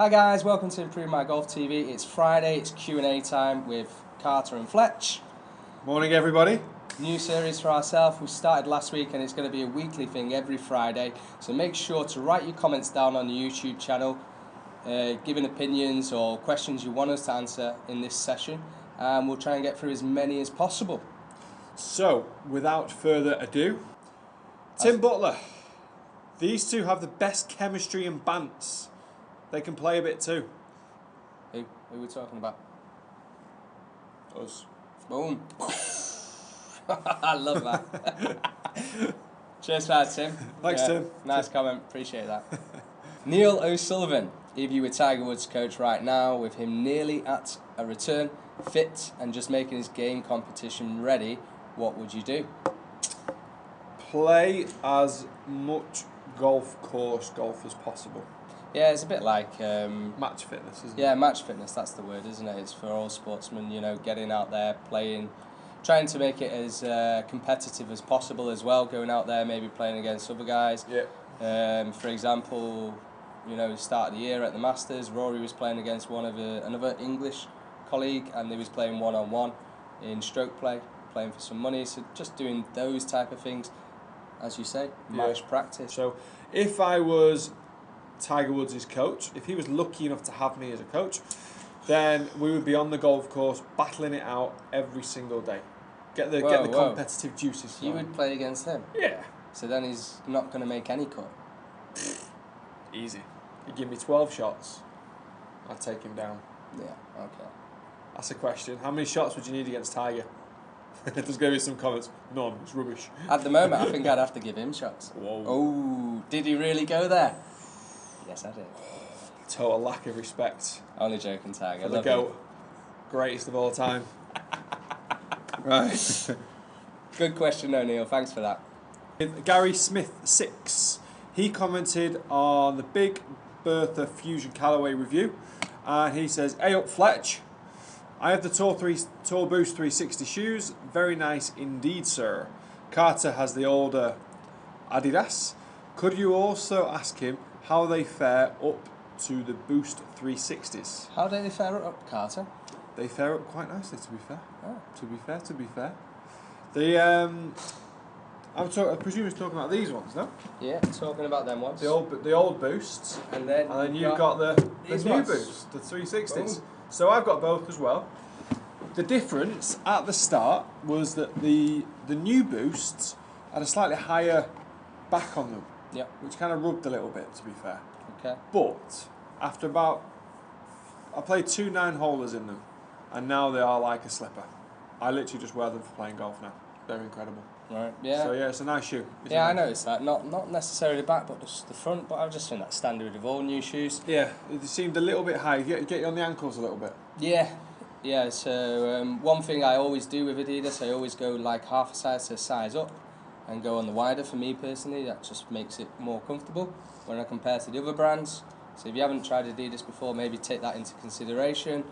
Hi guys, welcome to Improve My Golf TV. It's Friday, it's Q&A time with Carter and Fletch. Morning everybody. New series for ourselves. We started last week and it's going to be a weekly thing every Friday. So make sure to write your comments down on the YouTube channel, giving opinions or questions you want us to answer in this session. And we'll try and get through as many as possible. So, without further ado, Tim Butler. These two have the best chemistry and bants. They can play a bit too. Who are we talking about? Us. Boom. I love that. Cheers for that, Tim. Thanks, Tim. Nice comment. Appreciate that. Neil O'Sullivan. If you were Tiger Woods' coach right now, with him nearly at a return, fit, and just making his game competition ready, what would you do? Play as much golf as possible. Yeah, it's a bit like... match fitness, isn't it? Yeah, match fitness, that's the word, isn't it? It's for all sportsmen, you know, getting out there, playing, trying to make it as competitive as possible as well, going out there, maybe playing against other guys. Yeah. For example, you know, start of the year at the Masters, Rory was playing against another English colleague, and they was playing one-on-one in stroke play, playing for some money, so just doing those type of things, as you say, match practice. So, if I was Tiger Woods' coach, if he was lucky enough to have me as a coach, then we would be on the golf course battling it out every single day. Get the competitive juices flowing. You would play against him? Yeah. So then he's not going to make any cut? Easy. You give me 12 shots, I'd take him down. Yeah, okay. That's a question. How many shots would you need against Tiger? There's going to be some comments. None. It's rubbish. At the moment, I think I'd have to give him shots. Whoa. Oh, did he really go there? Yes, I did. Total lack of respect. Only joking, Tiger. For the GOAT. Greatest of all time. Right. Good question, O'Neill. Thanks for that. Gary Smith 6. He commented on the Big Bertha Fusion Callaway review, and he says, "Hey up, Fletch. I have the Tour Boost 360 shoes. Very nice indeed, sir. Carter has the older Adidas. Could you also ask him how they fare up to the Boost 360s? How do they fare up, Carter? They fare up quite nicely, to be fair. Oh. To be fair. I presume he's talking about these ones, no? Yeah, talking about them ones. The old Boosts. And then you've got the new ones. Boost, the 360s. Boom. So I've got both as well. The difference at the start was that the new Boosts had a slightly higher back on them. Yep. Which kind of rubbed a little bit, to be fair. Okay. But after I played 2 9-holers in them, and now they are like a slipper. I literally just wear them for playing golf now. They're incredible. Right. Yeah. So yeah, it's a nice shoe. Yeah, I noticed that. Not necessarily the back, but just the front. But I've just seen that standard of all new shoes. Yeah, it seemed a little bit high. Get you on the ankles a little bit. Yeah. So one thing I always do with Adidas, I always go like half a size to size up, and go on the wider. For me personally, that just makes it more comfortable when I compare to the other brands. So if you haven't tried Adidas before, maybe take that into consideration.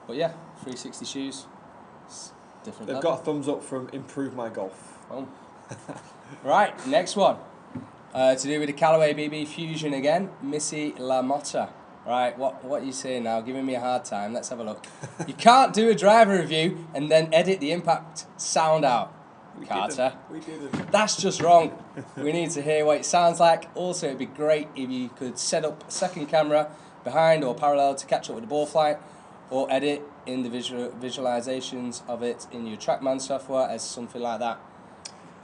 But yeah, 360 shoes. It's different. They've got a thumbs up from Improve My Golf. Oh. Right, next one. To do with the Callaway BB Fusion again, Missy LaMotta. Right, what are you saying now? Giving me a hard time. Let's have a look. You can't do a driver review and then edit the impact sound out, Carter. We didn't. That's just wrong. We need to hear what it sounds like. Also, it'd be great if you could set up a second camera behind or parallel to catch up with the ball flight, or edit in the visualizations of it in your TrackMan software as something like that.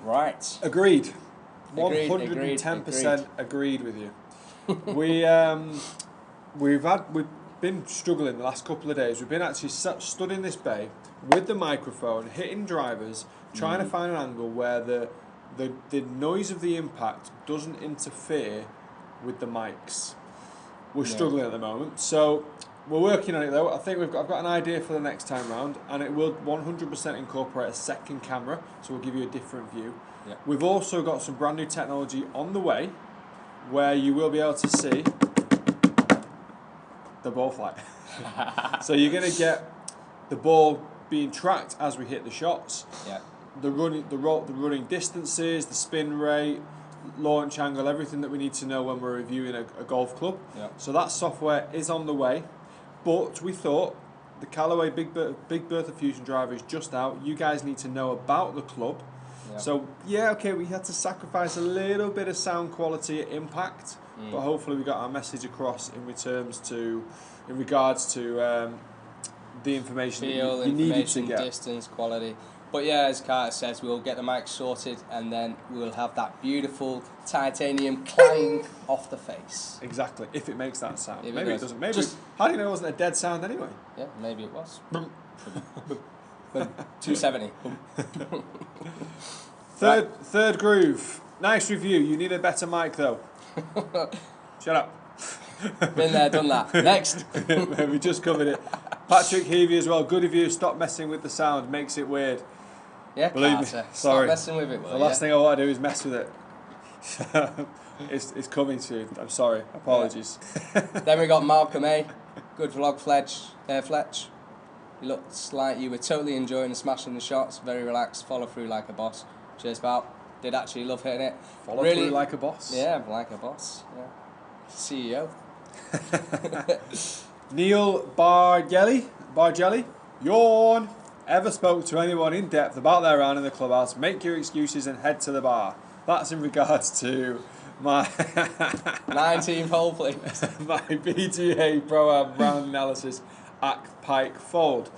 Right. Agreed. Agreed, 110% agreed with you. We've been struggling the last couple of days. We've been actually stood in this bay with the microphone, hitting drivers, trying to find an angle where the noise of the impact doesn't interfere with the mics. We're struggling at the moment, so we're working on it though. I think I've got an idea for the next time round, and it will 100% incorporate a second camera, so we'll give you a different view. Yeah. We've also got some brand new technology on the way, where you will be able to see the ball flight. So you're going to get the ball being tracked as we hit the shots. Yeah. The running distances, the spin rate, launch angle, everything that we need to know when we're reviewing a golf club. Yeah. So that software is on the way. But we thought the Callaway Big Bertha Fusion driver is just out. You guys need to know about the club. Yeah. So yeah, okay, we had to sacrifice a little bit of sound quality at impact, but hopefully we got our message across in regards to the information Feel, that you needed to information, get. distance, quality. But yeah, as Carter says, we'll get the mic sorted and then we'll have that beautiful titanium clang off the face. Exactly, if it makes that sound. If Maybe it does. doesn't. Maybe. How do you know it wasn't a dead sound anyway? Yeah, maybe it was. 270. Third groove. Nice review. You need a better mic though. Shut up. Been there, done that. Next. We just covered it. Patrick Heavey as well. Good review. Stop messing with the sound. Makes it weird. Yeah, Believe Carter. me. Sorry. Stop messing with it. The last thing I want to do is mess with it. It's coming soon. I'm sorry. Apologies. Yeah. Then we got Malcolm A. Good vlog, Fletch. You looks like you were totally enjoying smashing the shots. Very relaxed. Follow through like a boss. Cheers, pal. Did actually love hitting it. Follow through like a boss. Yeah, like a boss. Yeah. CEO. Neil Bargelli, yawn. Ever spoke to anyone in depth about their round in the clubhouse? Make your excuses and head to the bar. That's in regards to my 19th hole, please. my BTA Pro-Am round analysis at Pike Fold.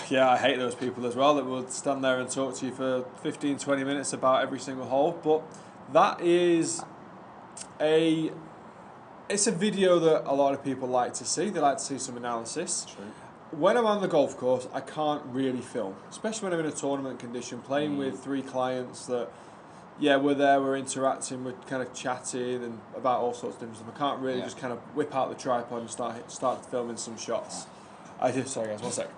Yeah, I hate those people as well that will stand there and talk to you for 15-20 minutes about every single hole. But that is it's a video that a lot of people like to see. They like to see some analysis. True. When I'm on the golf course, I can't really film, especially when I'm in a tournament condition, playing with 3 clients that, yeah, we're there, we're interacting, we're kind of chatting and about all sorts of different stuff. I can't really just kind of whip out the tripod and start filming some shots. Sorry guys, 1 sec.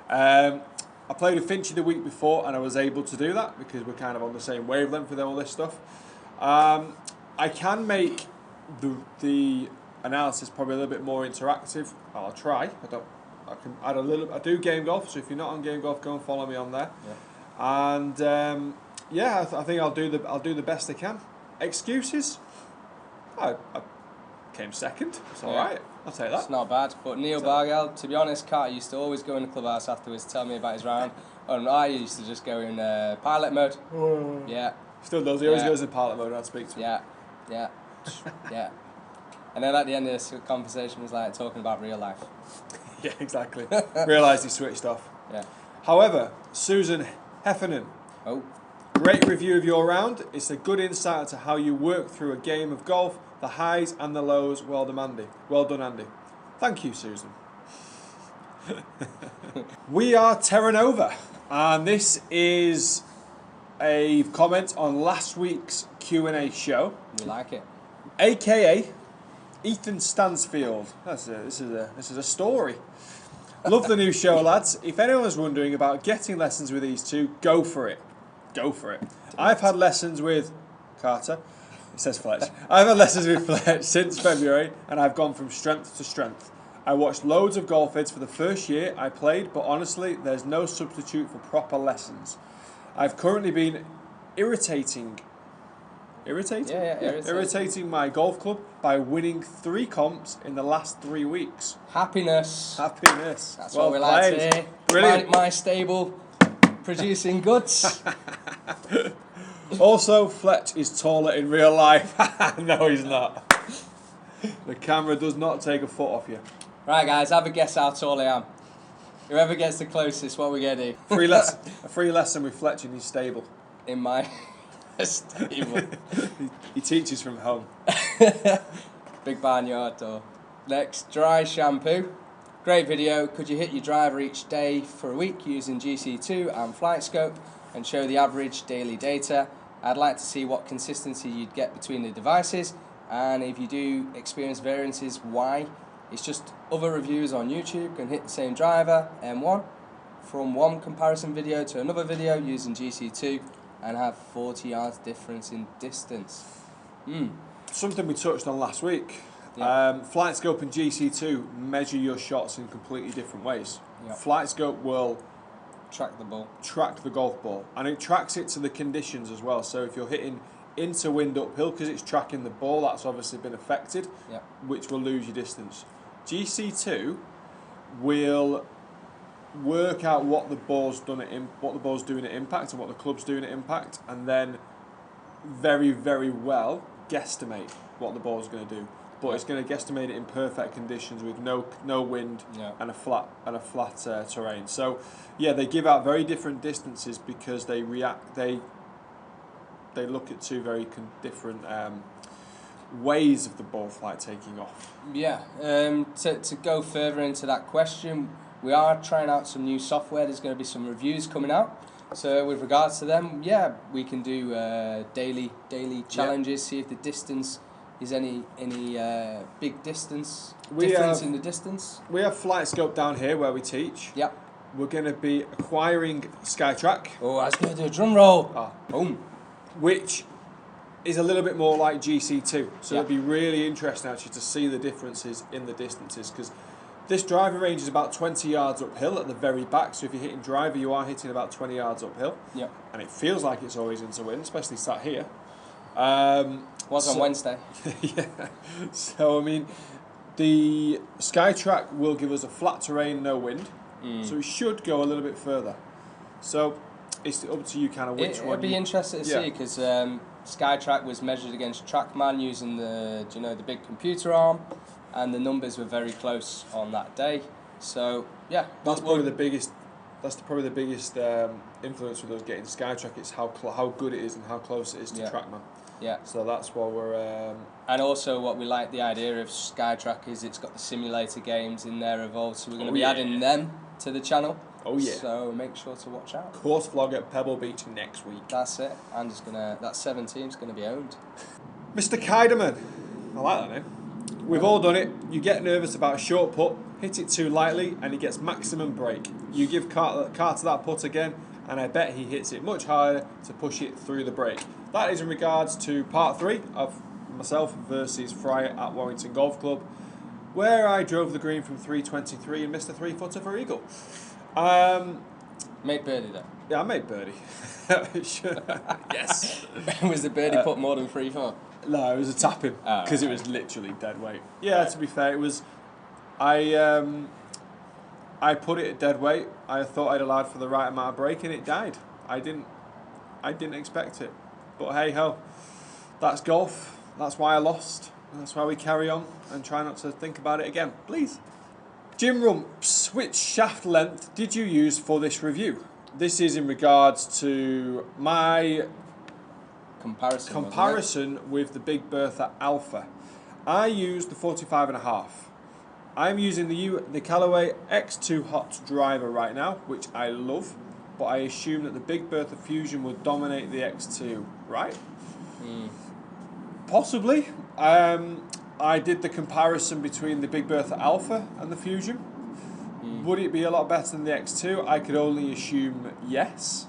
I played with Finchy the week before and I was able to do that because we're kind of on the same wavelength with all this stuff. I can make the analysis probably a little bit more interactive. I'll try. I can add a little. I do game golf, so if you're not on game golf, go and follow me on there. Yeah. And I think I'll do the best I can. Excuses? I came second. It's all right. I'll take that. It's not bad. But Neil Bargell, to be honest, Carter used to always go in the clubhouse afterwards, tell me about his round. And I used to just go in pilot mode. Yeah. Still does. He always goes in pilot mode when I speak to him. Yeah. Yeah. And then at the end of this conversation was like talking about real life. Yeah, exactly. Realised he switched off. Yeah. However, Susan Heffernan. Oh. Great review of your round. It's a good insight into how you work through a game of golf, the highs and the lows. Well done, Andy. Thank you, Susan. We are Terra Nova, and this is a comment on last week's Q&A show. You like it? AKA Ethan Stansfield. This is a story. Love the new show, lads. If anyone's wondering about getting lessons with these two, go for it. I've had lessons with Carter. It says Fletch. I've had lessons with Fletch since February, and I've gone from strength to strength. I watched loads of golf vids for the first year I played, but honestly, there's no substitute for proper lessons. I've currently been irritating my golf club by winning 3 comps in the last 3 weeks. Happiness. That's what we like to hear. Brilliant. My stable producing goods. Also, Fletch is taller in real life. No, he's not. The camera does not take a foot off you. Right, guys, have a guess how tall I am. Whoever gets the closest, what are we going to do? A free lesson with Fletch in his stable. In my stable. He teaches from home. Big barnyard door. Next, dry shampoo. Great video. Could you hit your driver each day for a week using GC2 and Flight Scope and show the average daily data? I'd like to see what consistency you'd get between the devices, and if you do experience variances, why. It's just other reviewers on YouTube can hit the same driver, M1, from one comparison video to another video using GC2 and have 40 yards difference in distance. Something we touched on last week. Yeah. Flight Scope and GC2 measure your shots in completely different ways. Yeah. Flight Scope will track the ball. Track the golf ball, and it tracks it to the conditions as well. So if you're hitting into wind uphill because it's tracking the ball. That's obviously been affected, Yep. which will lose your distance. GC2 will work out what the ball's doing at impact and what the club's doing at impact, and then very, very well guesstimate what the ball's going to do. But it's going to guesstimate it in perfect conditions with no wind and a flat terrain. So yeah, they give out very different distances because they look at two very different ways of the ball flight taking off. Yeah. To go further into that question, we are trying out some new software. There's going to be some reviews coming out. So with regards to them, yeah, we can do daily challenges. See if the distance is any big difference in the distance. We have Flight Scope down here where we teach. Yep. We're going to be acquiring Skytrack. Oh, I was going to do a drum roll. Boom. Which is a little bit more like GC2. So it'd be really interesting actually to see the differences in the distances, because this driving range is about 20 yards uphill at the very back. So if you're hitting driver, you are hitting about 20 yards uphill. Yep. And it feels like it's always into wind, especially sat here. Was on Wednesday. Yeah. So I mean, the Skytrack will give us a flat terrain, no wind. So it should go a little bit further. So it's up to you kind of which one. It'd be interesting to see, because Skytrack was measured against TrackMan using the big computer arm, and the numbers were very close on that day. So yeah, that's probably the biggest. That's probably the biggest influence with us getting Skytrack. It's how good it is and how close it is to TrackMan. Yeah. So that's what we're. And also, what we like the idea of Skytrack is it's got the simulator games in there involved. So we're going to be adding them to the channel. Oh yeah. So make sure to watch out. Course vlog at Pebble Beach next week. That's it. I'm just that 17's gonna be owned. Mr. Keiderman. I like that name. We've all done it. You get nervous about a short putt, hit it too lightly, and he gets maximum break. You give Carter that putt again, and I bet he hits it much harder to push it through the break. That is in regards to part 3 of myself versus Fry at Warrington Golf Club, where I drove the green from 323 and missed a 3-footer for eagle. Made birdie though. Yeah, I made birdie. Yes. Was the birdie put more than 3 foot? No, it was a tapping because it was literally dead weight. Yeah, to be fair, it was. I put it at dead weight. I thought I'd allowed for the right amount of break, and it died. I didn't expect it, but hey ho, that's golf. That's why I lost. And that's why we carry on and try not to think about it again, please. Jim Rumps, which shaft length did you use for this review? This is in regards to my comparison with the Big Bertha Alpha. I used the 45.5. I'm using the Callaway X2 Hot driver right now, which I love, but I assume that the Big Bertha Fusion would dominate the X2, right? Possibly. I did the comparison between the Big Bertha Alpha and the Fusion. Would it be a lot better than the X2? I could only assume yes,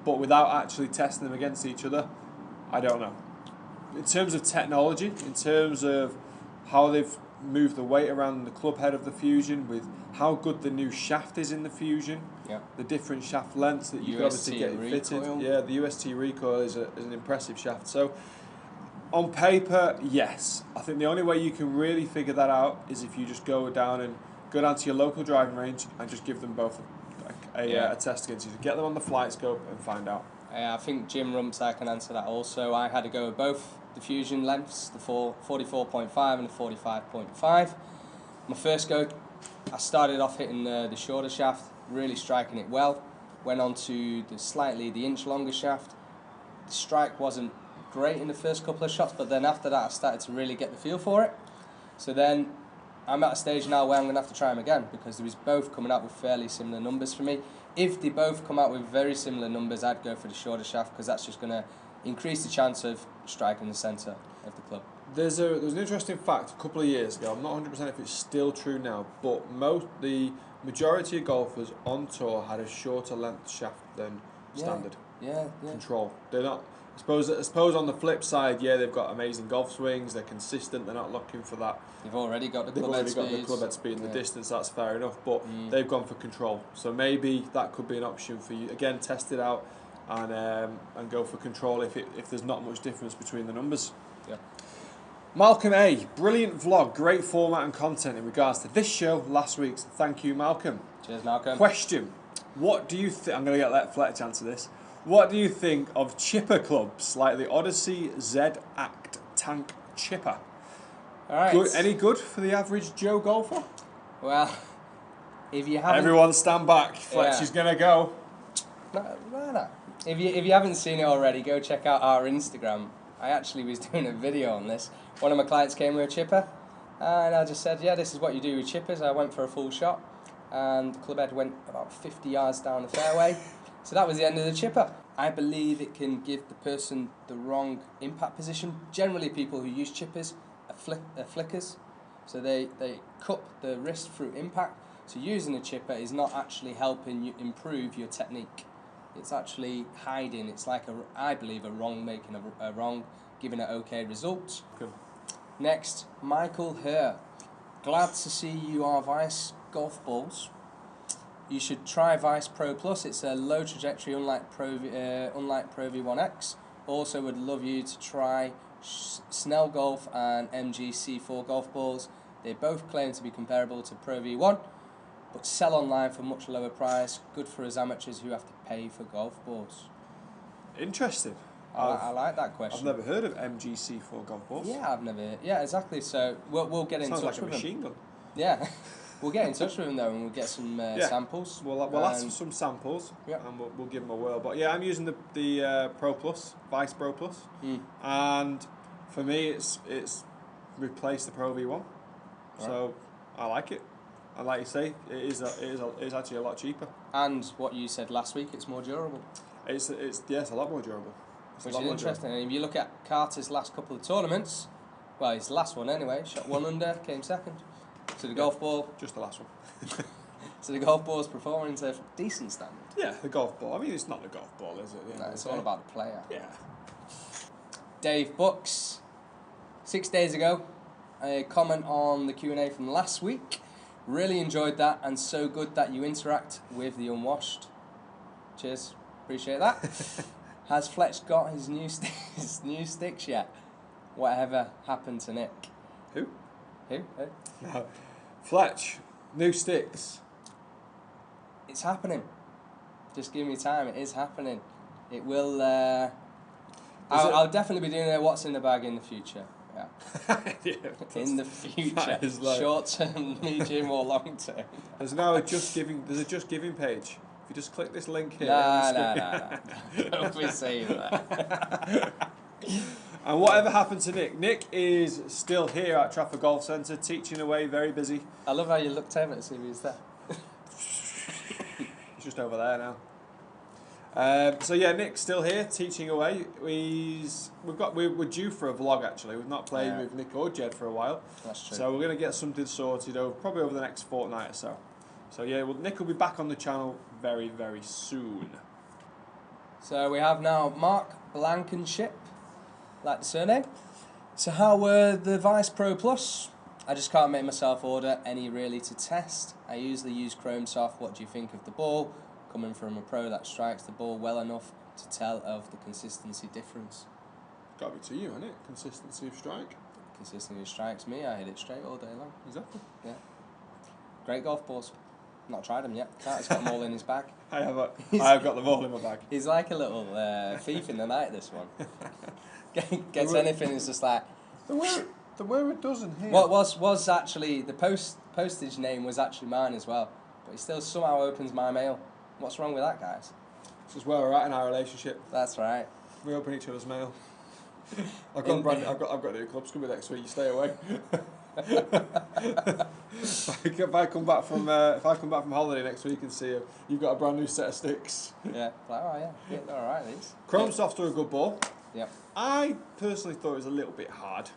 but without actually testing them against each other, I don't know. In terms of technology, in terms of how they've moved the weight around the club head of the Fusion, with how good the new shaft is in the Fusion, the different shaft lengths that you can obviously get fitted. Yeah, the UST recoil is an impressive shaft. So on paper, yes. I think the only way you can really figure that out is if you just go down to your local driving range and just give them both a test against you. Get them on the Flight Scope and find out. I think Jim Rumps, I can answer that also. I had to go with both the Fusion lengths, the 44.5 and the 45.5. My first go, I started off hitting the shorter shaft, really striking it well. Went on to the inch longer shaft. The strike wasn't great in the first couple of shots, but then after that I started to really get the feel for it. So then I'm at a stage now where I'm going to have to try them again, because they was both coming out with fairly similar numbers for me. If they both come out with very similar numbers, I'd go for the shorter shaft, because that's just going to increase the chance of striking the centre of the club. There was an interesting fact a couple of years ago. I'm not 100% if it's still true now, but the majority of golfers on tour had a shorter length shaft than standard. Yeah. Control. They're not. I suppose on the flip side, they've got amazing golf swings. They're consistent. They're not looking for that. They've already got the club head speed and the distance. That's fair enough. But they've gone for control. So maybe that could be an option for you. Again, test it out. and go for control if there's not much difference between the numbers. Yeah. Malcolm A, brilliant vlog, great format and content in regards to this show, last week's. Thank you, Malcolm. Cheers, Malcolm. Question: what do you think? I'm going to let Fletch answer this. What do you think of chipper clubs like the Odyssey Z-Act Tank Chipper? All right. Good, any good for the average Joe golfer? Well, if you haven't... Everyone stand back. Fletch is going to go. No. If you haven't seen it already, go check out our Instagram. I actually was doing a video on this. One of my clients came with a chipper, and I just said, yeah, this is what you do with chippers. I went for a full shot, and the club head went about 50 yards down the fairway. So that was the end of the chipper. I believe it can give the person the wrong impact position. Generally, people who use chippers are flickers, so they cup the wrist through impact. So using a chipper is not actually helping you improve your technique. It's actually hiding. It's like I believe a wrong making a wrong, giving an okay result. Good. Next, Michael Herr. Glad to see you are Vice golf balls. You should try Vice Pro Plus. It's a low trajectory, unlike Pro V1X. Also, would love you to try Snell Golf and MGC4 golf balls. They both claim to be comparable to Pro V1, but sell online for much lower price. Good for us amateurs who have to pay for golf balls. Interesting. I like that question. I've never heard of MGC4 golf balls. Yeah, I've never. Yeah, exactly. So we'll get in touch like a with machine them. gun. Yeah, we'll get in touch with them though, and we'll get some samples. We'll ask for some samples, and we'll give them a whirl. But yeah, I'm using the Pro Plus, Vice Pro Plus, and for me, it's replaced the Pro V1. Right. So I like it. And like you say, it is actually a lot cheaper. And what you said last week, it's more durable. It's a lot more durable. Which is interesting. And if you look at Carter's last couple of tournaments, well, his last one anyway, shot 1 under, came second. So the golf ball, just the last one. So the golf ball's performing to a decent standard. Yeah, the golf ball. I mean, it's not the golf ball, is it? No, it's all about the player. Yeah. Dave Bucks, 6 days ago, a comment on the Q&A from last week. Really enjoyed that, and so good that you interact with the unwashed. Cheers, appreciate that. Has Fletch got his new sticks yet? Whatever happened to Nick? Who? No. Fletch, new sticks. It's happening. Just give me time. It is happening. It will. I'll definitely be doing a what's in the bag in the future. Yeah. In the future, like short term, medium, or long term. There's now a Just Giving page. If you just click this link here. No. Don't be saying that. And whatever happened to Nick? Nick is still here at Trafford Golf Centre, teaching away, very busy. I love how you looked over to see if he was there. He's just over there now. So yeah, Nick's still here teaching away. We're due for a vlog actually. We've not played with Nick or Jed for a while. That's true. So we're going to get something sorted probably over the next fortnight or so. So yeah, Nick will be back on the channel very, very soon. So we have now Mark Blankenship, like the surname. So how were the Vice Pro Plus? I just can't make myself order any really to test. I usually use Chrome Soft. What do you think of the ball? Coming from a pro that strikes the ball well enough to tell of the consistency difference. Got to be to you, isn't it? Consistency of strike. Consistency strikes me. I hit it straight all day long. Exactly. Yeah. Great golf balls. Not tried them yet. Carter's got them all in his bag. I have got them all in my bag. He's like a little thief in the night. This one gets anything. It's just like there were a dozen here. What was actually the postage name was actually mine as well, but he still somehow opens my mail. What's wrong with that, guys? This is where we're at in our relationship. That's right. We open each other's mail. I've got new clubs coming next week. You stay away. If I come back from holiday next week and see you, you've got a brand new set of sticks. Yeah. Yeah, they're all right. These Chrome Softs are a good ball. Yep. I personally thought it was a little bit hard.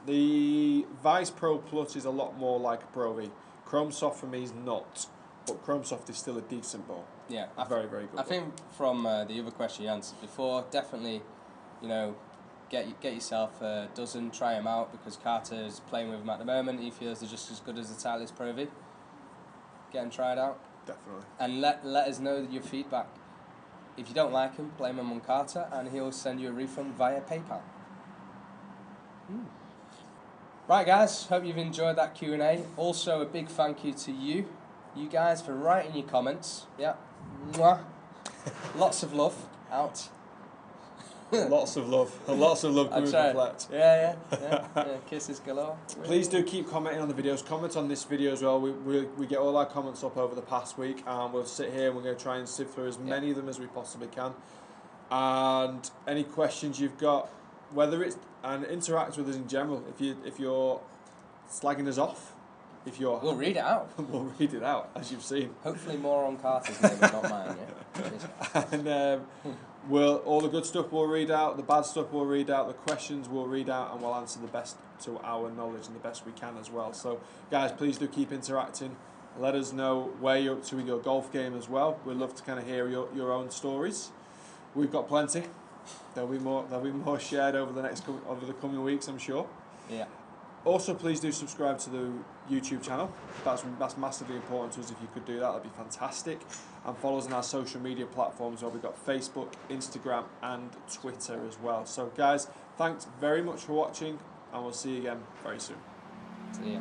The Vice Pro Plus is a lot more like a Pro V. Chrome Soft for me is not, but Chrome Soft is still a decent ball. Yeah, very, very good. I think from the other question you answered before, definitely, get yourself a dozen, try them out, because Carter's playing with them at the moment. He feels they're just as good as the Titleist Pro V. Get them tried out. Definitely. And let us know your feedback. if you don't like him, blame him on Carter, and he'll send you a refund via PayPal. Right, guys, hope you've enjoyed that Q&A. Also, a big thank you to you guys, for writing your comments. Yeah, mwah. Lots of love out. Lots of love coming from Fletch. Yeah, kisses galore. Please do keep commenting on the videos. Comment on this video as well. We get all our comments up over the past week, and we'll sit here and we're going to try and sift through as many of them as we possibly can. And any questions you've got, whether it's, and interact with us in general. If you're slagging us off, we'll read it out. We'll read it out, as you've seen. Hopefully more on Carter's name, not mine. Yeah. And all the good stuff we'll read out, the bad stuff we'll read out, the questions we'll read out, and we'll answer the best to our knowledge and the best we can as well. So, guys, please do keep interacting. Let us know where you're up to with your golf game as well. We'd love to kind of hear your own stories. We've got plenty. There'll be more shared over the coming weeks, I'm sure. Yeah. Also, please do subscribe to the YouTube channel. That's massively important to us. If you could do that, that'd be fantastic. And follow us on our social media platforms where we've got Facebook, Instagram, and Twitter as well. So, guys, thanks very much for watching, and we'll see you again very soon. See ya.